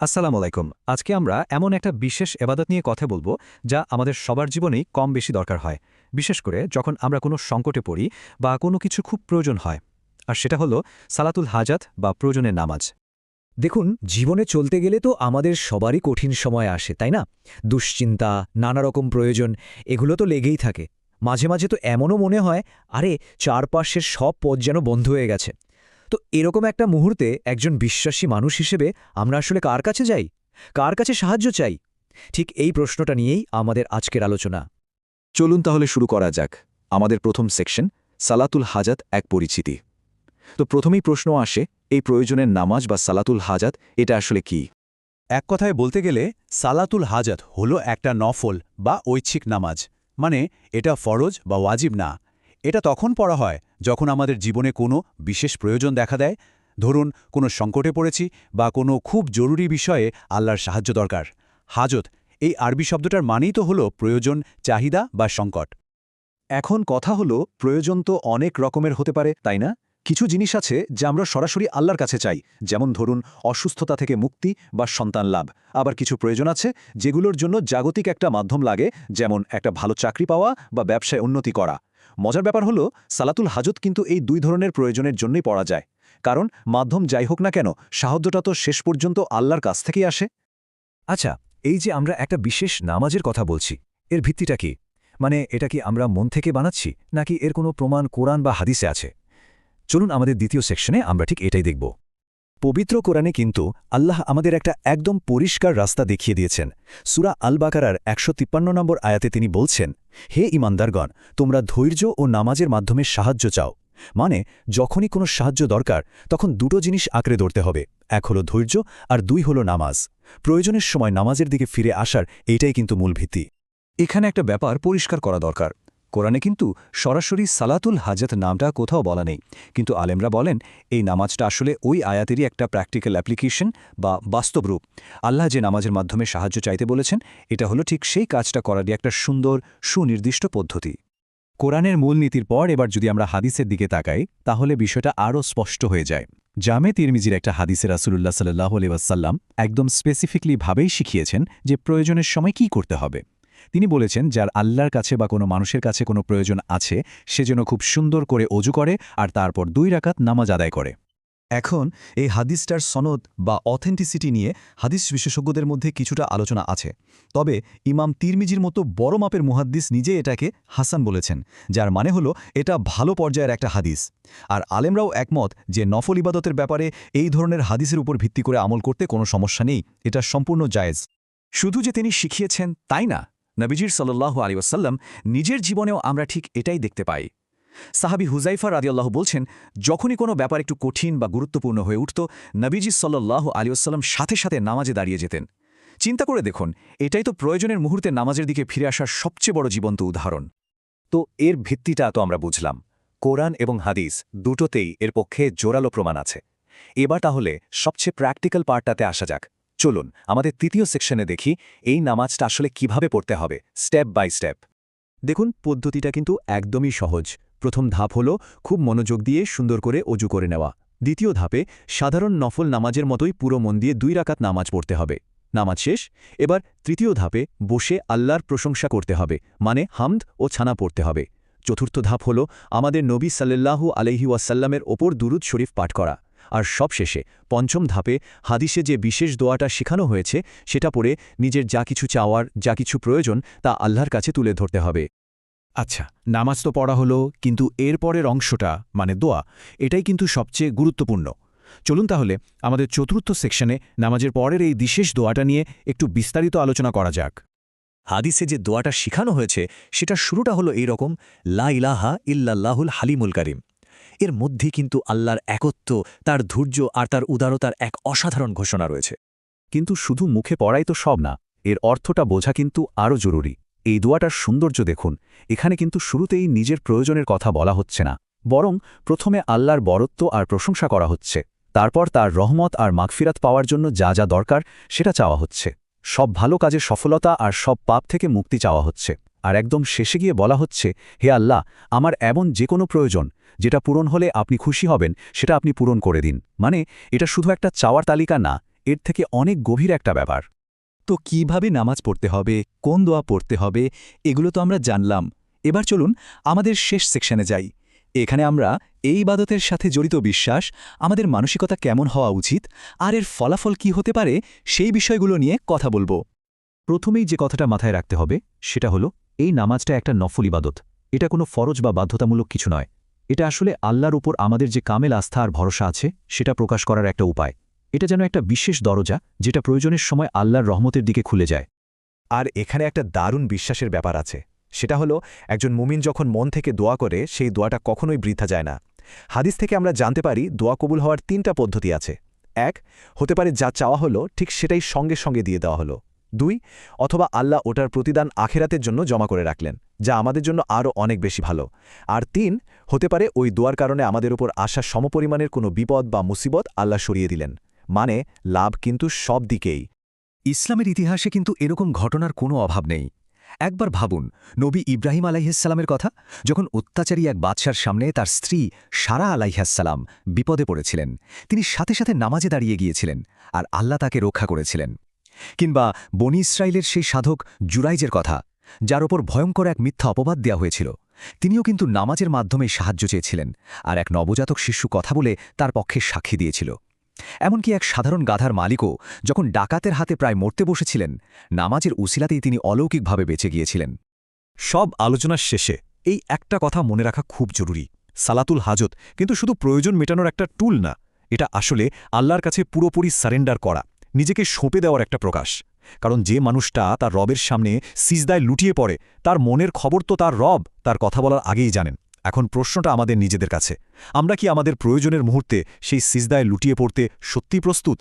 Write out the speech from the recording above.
আসসালামু আলাইকুম। আজকে আমরা এমন একটা বিশেষ এবাদত নিয়ে কথা বলবো যা আমাদের সবার জীবনেই কম বেশি দরকার হয়, বিশেষ করে যখন আমরা কোনো সংকটে পড়ি বা কোনো কিছু খুব প্রয়োজন হয়। আর সেটা হলো সালাতুল হাজাত বা প্রয়োজনের নামাজ। দেখুন, জীবনে চলতে গেলে তো আমাদের সবারই কঠিন সময় আসে, তাই না? দুশ্চিন্তা, নানা রকম প্রয়োজন, এগুলো তো লেগেই থাকে। মাঝে মাঝে তো এমনও মনে হয়, আরে চারপাশের সব পথ যেন বন্ধ হয়ে গেছে। তো এরকম একটা মুহূর্তে একজন বিশ্বাসী মানুষ হিসেবে আমরা আসলে কার কাছে যাই? কার কাছে সাহায্য চাই? ঠিক এই প্রশ্নটা নিয়েই আমাদের আজকের আলোচনা। চলুন তাহলে শুরু করা যাক। আমাদের প্রথম সেকশন, সালাতুল হাজাত এক পরিচিতি। তো প্রথমেই প্রশ্ন আসে, এই প্রয়োজনের নামাজ বা সালাতুল হাজাত এটা আসলে কি? এক কথায় বলতে গেলে সালাতুল হাজাত হলো একটা নফল বা ঐচ্ছিক নামাজ। মানে এটা ফরজ বা ওয়াজিব না। এটা তখন পড়া হয় যখন আমাদের জীবনে কোনো বিশেষ প্রয়োজন দেখা দেয়। ধরুন কোনো সংকটে পড়েছি বা কোনো খুব জরুরি বিষয়ে আল্লাহর সাহায্য দরকার। হাজত এই আরবি শব্দটার মানেই তো হলো প্রয়োজন, চাহিদা বা সংকট। এখন কথা হলো, প্রয়োজন তো অনেক রকমের হতে পারে, তাই না? কিছু জিনিস আছে যা আমরা সরাসরি আল্লাহর কাছে চাই, যেমন ধরুন অসুস্থতা থেকে মুক্তি বা সন্তান লাভ। আবার কিছু প্রয়োজন আছে যেগুলোর জন্য জাগতিক একটা মাধ্যম লাগে, যেমন একটা ভালো চাকরি পাওয়া বা ব্যবসায় উন্নতি করা। মজার ব্যাপার হলো, সালাতুল হাজত কিন্তু এই দুই ধরনের প্রয়োজনের জন্যই পড়া যায়। কারণ মাধ্যম যাই হোক না কেন, সাহায্যটা তো শেষ পর্যন্ত আল্লাহর কাছ থেকেই আসে। আচ্ছা, এই যে আমরা একটা বিশেষ নামাজের কথা বলছি, এর ভিত্তিটা কি? মানে এটা কি আমরা মন থেকে বানাচ্ছি, নাকি এর কোনো প্রমাণ কোরআন বা হাদিসে আছে? চলুন আমাদের দ্বিতীয় সেকশনে আমরা ঠিক এটাই দেখব। পবিত্র কোরআনে কিন্তু আল্লাহ আমাদের একটা একদম পরিষ্কার রাস্তা দেখিয়ে দিয়েছেন। সূরা আল বাকারার ১৫৩ নম্বর আয়াতে তিনি বলছেন, হে ঈমানদারগণ, তোমরা ধৈর্য ও নামাজের মাধ্যমে সাহায্য চাও। মানে যখনই কোনো সাহায্য দরকার তখন দুটো জিনিস আঁকড়ে ধরতে হবে, এক হলো ধৈর্য আর দুই হলো নামাজ। প্রয়োজনের সময় নামাজের দিকে ফিরে আসার এইটাই কিন্তু মূল ভিত্তি। এখানে একটা ব্যাপার পরিষ্কার করা দরকার। কোরআনে কিন্তু সরাসরি সালাতুল হাজাত নামটা কোথাও বলা নেই, কিন্তু আলেমরা বলেন এই নামাজটা আসলে ওই আয়াতেরই একটা প্র্যাকটিক্যাল অ্যাপ্লিকেশন বা বাস্তব রূপ। আল্লাহ যে নামাজের মাধ্যমে সাহায্য চাইতে বলেছেন, এটা হলো ঠিক সেই কাজটা করারই একটা সুন্দর সুনির্দিষ্ট পদ্ধতি। কোরআনের মূলনীতির পর এবার যদি আমরা হাদিসের দিকে তাকাই, তাহলে বিষয়টা আরও স্পষ্ট হয়ে যায়। জামে তিরমিজির একটা হাদিসে রাসূলুল্লাহ সাল্লাল্লাহু আলাইহি ওয়াসাল্লাম একদম স্পেসিফিকলি ভাবেই শিখিয়েছেন যে প্রয়োজনের সময় কি করতে হবে। তিনি বলেছেন, যার আল্লাহর কাছে বা কোনো মানুষের কাছে কোনো প্রয়োজন আছে, সে যেন খুব সুন্দর করে অজু করে আর তারপর ২ রাকাত নামাজ আদায় করে। এখন এই হাদিসটার সনদ বা অথেন্টিসিটি নিয়ে হাদিস বিশেষজ্ঞদের মধ্যে কিছুটা আলোচনা আছে। তবে ইমাম তিরমিজির মতো বড় মাপের মুহাদ্দিস নিজে এটাকে হাসান বলেছেন, যার মানে হলো এটা ভালো পর্যায়ের একটা হাদিস। আর আলেমরাও একমত যে নফল ইবাদতের ব্যাপারে এই ধরনের হাদিসের উপর ভিত্তি করে আমল করতে কোনো সমস্যা নেই, এটা সম্পূর্ণ জায়েজ। শুধু যে তিনি শিখিয়েছেন তাই না, নবীজির সাল্লাল্লাহু আলাইহি ওয়াসাল্লাম নিজের জীবনেও আমরা ঠিক এটাই দেখতে পাই। সাহাবী হুযাইফা রাদিয়াল্লাহু বলছেন, যখনই কোনো ব্যাপার একটু কঠিন বা গুরুত্বপূর্ণ হয়ে উঠত, নবীজি সাল্লাল্লাহু আলাইহি ওয়াসাল্লাম সাথে সাথে নামাজে দাঁড়িয়ে যেতেন। চিন্তা করে দেখুন, এটাই তো প্রয়োজনের মুহূর্তে নামাজের দিকে ফিরে আসার সবচেয়ে বড় জীবন্ত উদাহরণ। তো এর ভিত্তিটা তো আমরা বুঝলাম। কোরআন এবং হাদিস দুটোতেই এর পক্ষে জোরালো প্রমাণ আছে। এবার তাহলে সবচেয়ে প্র্যাকটিক্যাল পার্টটাতে আসা যাক। চলুন আমাদের তৃতীয় সেকশনে দেখি এই নামাজটা আসলে কিভাবে পড়তে হবে, স্টেপ বাই স্টেপ। দেখুন, পদ্ধতিটা কিন্তু একদমই সহজ। প্রথম ধাপ হলো খুব মনোযোগ দিয়ে সুন্দর করে অজু করে নেওয়া। দ্বিতীয় ধাপে সাধারণ নফল নামাজের মতোই পুরো মন দিয়ে ২ রাকাত নামাজ পড়তে হবে। নামাজ শেষ। এবার তৃতীয় ধাপে বসে আল্লাহর প্রশংসা করতে হবে, মানে হামদ ও ছানা পড়তে হবে। চতুর্থ ধাপ হলো আমাদের নবী সাল্লাল্লাহু আলাইহি ওয়াসাল্লামের ওপর দুরুদ শরীফ পাঠ করা। আর সবশেষে পঞ্চম ধাপে হাদিসে যে বিশেষ দোয়াটা শেখানো হয়েছে সেটা পড়ে নিজের যা কিছু চাওয়ার, যা কিছু প্রয়োজন তা আল্লাহর কাছে তুলে ধরতে হবে। আচ্ছা, নামাজ তো পড়া হলো, কিন্তু এর পরের অংশটা মানে দোয়া, এটাই কিন্তু সবচেয়ে গুরুত্বপূর্ণ। চলুন তাহলে আমাদের চতুর্থ সেকশনে নামাজের পরের এই বিশেষ দোয়াটা নিয়ে একটু বিস্তারিত আলোচনা করা যাক। হাদিসে যে দোয়াটা শিখানো হয়েছে সেটা শুরুটা হলো এইরকম, লা ইলাহা ইল্লাল্লাহুল হালিমুল কারীম। এর মধ্যে কিন্তু আল্লাহর একত্ব, তার ধৈর্য আর তার উদারতার এক অসাধারণ ঘোষণা রয়েছে। কিন্তু শুধু মুখে পড়াই তো সব না, এর অর্থটা বোঝা কিন্তু আরও জরুরি। এই দোয়াটার সৌন্দর্য দেখুন, এখানে কিন্তু শুরুতেই নিজের প্রয়োজনের কথা বলা হচ্ছে না, বরং প্রথমে আল্লাহর বরত্ব আর প্রশংসা করা হচ্ছে। তারপর তার রহমত আর মাগফিরাত পাওয়ার জন্য যা যা দরকার সেটা চাওয়া হচ্ছে। সব ভালো কাজে সফলতা আর সব পাপ থেকে মুক্তি চাওয়া হচ্ছে। আর একদম শেষে গিয়ে বলা হচ্ছে, হে আল্লাহ, আমার এমন যে কোনো প্রয়োজন যেটা পূরণ হলে আপনি খুশি হবেন সেটা আপনি পূরণ করে দিন। মানে এটা শুধু একটা চাওয়ার তালিকা না, এর থেকে অনেক গভীর একটা ব্যাপার। তো কিভাবে নামাজ পড়তে হবে, কোন দোয়া পড়তে হবে, এগুলো তো আমরা জানলাম। এবার চলুন আমাদের শেষ সেকশনে যাই। এখানে আমরা এই ইবাদতের সাথে জড়িত বিশ্বাস, আমাদের মানসিকতা কেমন হওয়া উচিত আর এর ফলাফল কি হতে পারে সেই বিষয়গুলো নিয়ে কথা বলবো। প্রথমেই যে কথাটা মাথায় রাখতে হবে সেটা হলো এই নামাজটা একটা নফল ইবাদত। এটা কোনো ফরজ বা বাধ্যতামূলক কিছু নয়। এটা আসলে আল্লাহর উপর আমাদের যে কামেল আস্থা আর ভরসা আছে সেটা প্রকাশ করার একটা উপায়। এটা যেন একটা বিশেষ দরজা যেটা প্রয়োজনের সময় আল্লাহর রহমতের দিকে খুলে যায়। আর এখানে একটা দারুণ বিশ্বাসের ব্যাপার আছে। সেটা হলো একজন মুমিন যখন মন থেকে দোয়া করে সেই দোয়াটা কখনোই বৃথা যায় না। হাদিস থেকে আমরা জানতে পারি দোয়া কবুল হওয়ার 3টা পদ্ধতি আছে। 1, হতে পারে যা চাওয়া হলো ঠিক সেটাই সঙ্গে সঙ্গে দিয়ে দেওয়া হলো। 2, অথবা আল্লাহ ওটার প্রতিদান আখেরাতের জন্য জমা করে রাখলেন, যা আমাদের জন্য আরও অনেক বেশি ভালো। আর 3, হতে পারে ওই দোয়ার কারণে আমাদের উপর আসা সমপরিমাণের কোনো বিপদ বা মুসিবত আল্লাহ সরিয়ে দিলেন। মানে লাভ কিন্তু সব দিকেই। ইসলামের ইতিহাসে কিন্তু এরকম ঘটনার কোনো অভাব নেই। একবার ভাবুন নবী ইব্রাহিম আলাইহিসসালামের কথা, যখন অত্যাচারী এক বাদশার সামনে তার স্ত্রী সারা আলাইহিসসালাম বিপদে পড়েছিলেন, তিনি সাথে সাথে নামাজে দাঁড়িয়ে গিয়েছিলেন আর আল্লাহ তাকে রক্ষা করেছিলেন। কিংবা বনি ইসরায়েলের সেই সাধক জুরাইজের কথা, যার ওপর ভয়ঙ্কর এক মিথ্যা অপবাদ দেওয়া হয়েছিল, তিনিও কিন্তু নামাজের মাধ্যমেই সাহায্য চেয়েছিলেন আর এক নবজাতক শিশু কথা বলে তার পক্ষে সাক্ষী দিয়েছিল। এমনকি এক সাধারণ গাধার মালিকও যখন ডাকাতের হাতে প্রায় মরতে বসেছিলেন, নামাজের উসিলাতেই তিনি অলৌকিকভাবে বেঁচে গিয়েছিলেন। সব আলোচনার শেষে এই একটা কথা মনে রাখা খুব জরুরি। সালাতুল হাজত কিন্তু শুধু প্রয়োজন মেটানোর একটা টুল না, এটা আসলে আল্লাহর কাছে পুরোপুরি সারেন্ডার করা, নিজেকে সঁপে দেওয়ার একটা প্রকাশ। কারণ যে মানুষটা তার রবের সামনে সিজদায় লুটিয়ে পড়ে, তার মনের খবর তো তার রব তার কথা বলার আগেই জানেন। এখন প্রশ্নটা আমাদের নিজেদের কাছে, আমরা কি আমাদের প্রয়োজনের মুহূর্তে সেই সিজদায় লুটিয়ে পড়তে সত্যিই প্রস্তুত?